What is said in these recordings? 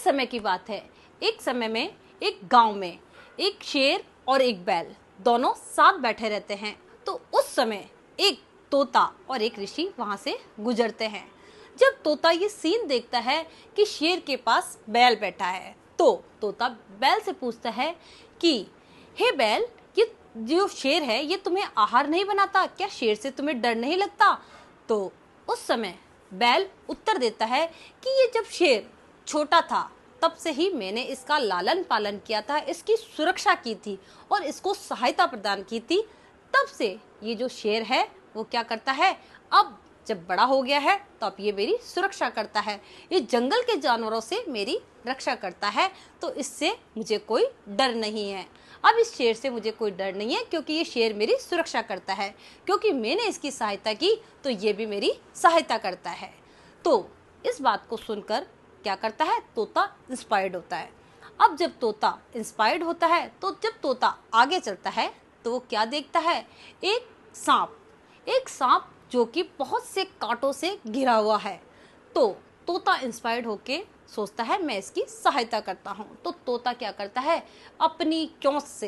समय की बात है। एक समय में एक गांव में एक शेर और एक बैल दोनों साथ बैठे रहते हैं। तो उस समय एक तोता और एक ऋषि वहां से गुजरते हैं। जब तोता ये सीन देखता है कि शेर के पास बैल बैठा है, तो तोता बैल से पूछता है कि हे बैल, ये जो शेर है ये तुम्हें आहार नहीं बनाता क्या? शेर से तुम्हें डर नहीं लगता? तो उस समय बैल उत्तर देता है कि ये जब शेर छोटा था तब से ही मैंने इसका लालन पालन किया था, इसकी सुरक्षा की थी और इसको सहायता प्रदान की थी। तब से ये जो शेर है वो क्या करता है, अब जब बड़ा हो गया है तो अब ये मेरी सुरक्षा करता है, ये जंगल के जानवरों से मेरी रक्षा करता है। तो इससे मुझे कोई डर नहीं है। अब इस शेर से मुझे कोई डर नहीं है क्योंकि ये शेर मेरी सुरक्षा करता है, क्योंकि मैंने इसकी सहायता की तो ये भी मेरी सहायता करता है। तो इस बात को सुनकर क्या करता है, तोता इंस्पायर्ड होता है। अब जब तोता इंस्पायर्ड होता है तो जब तोता आगे चलता है तो वो क्या देखता है, एक सांप जो कि बहुत से कांटों से घिरा हुआ है। तो तोता इंस्पायर्ड होके सोचता है मैं इसकी सहायता करता हूँ। तो तोता क्या करता है, अपनी चोंच से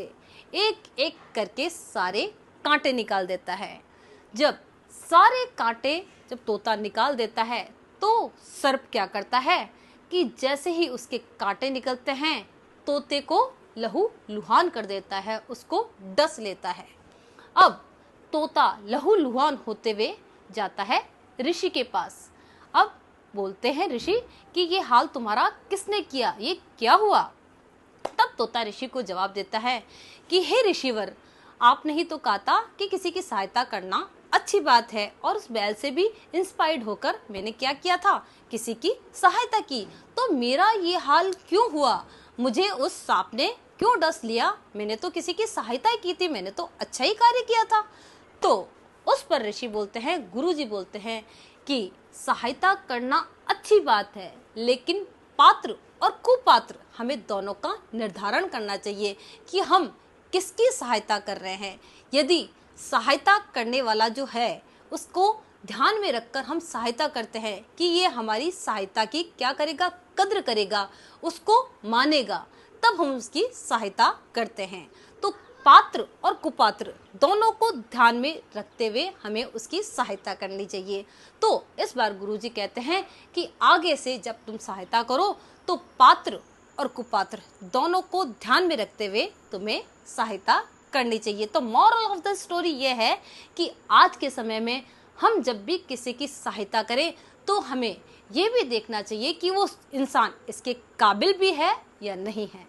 एक एक करके सारे कांटे निकाल देता है। जब सारे कांटे जब तोता निकाल देता है तो सर्प क्या करता है कि जैसे ही उसके कांटे निकलते हैं तोते को लहू लुहान कर देता है, उसको डस लेता है। अब तोता लहू लुहान होते हुए जाता है ऋषि के पास। अब बोलते हैं ऋषि कि ये हाल तुम्हारा किसने किया, ये क्या हुआ? तब तोता ऋषि को जवाब देता है कि हे ऋषिवर, आपने ही तो कहा था कि किसी की सहायता करना अच्छी बात है, और उस बैल से भी इंस्पायर्ड होकर मैंने क्या किया था, किसी की सहायता की। तो मेरा ये हाल क्यों हुआ, मुझे उस सांप ने क्यों डस लिया? मैंने तो किसी की सहायता की थी, मैंने तो अच्छा ही कार्य किया था। तो उस पर ऋषि बोलते हैं, गुरुजी बोलते हैं कि सहायता करना अच्छी बात है, लेकिन पात्र और कुपात्र हमें दोनों का निर्धारण करना चाहिए कि हम किसकी सहायता कर रहे हैं। यदि सहायता करने वाला जो है उसको ध्यान में रखकर हम सहायता करते हैं कि ये हमारी सहायता की क्या करेगा, कद्र करेगा, उसको मानेगा, तब हम उसकी सहायता करते हैं। तो पात्र और कुपात्र दोनों को ध्यान में रखते हुए हमें उसकी सहायता करनी चाहिए। तो इस बार गुरुजी कहते हैं कि आगे से जब तुम सहायता करो तो पात्र और कुपात्र दोनों को ध्यान में रखते हुए तुम्हें सहायता करनी चाहिए। तो मॉरल ऑफ द स्टोरी ये है कि आज के समय में हम जब भी किसी की सहायता करें तो हमें ये भी देखना चाहिए कि वो इंसान इसके काबिल भी है या नहीं है।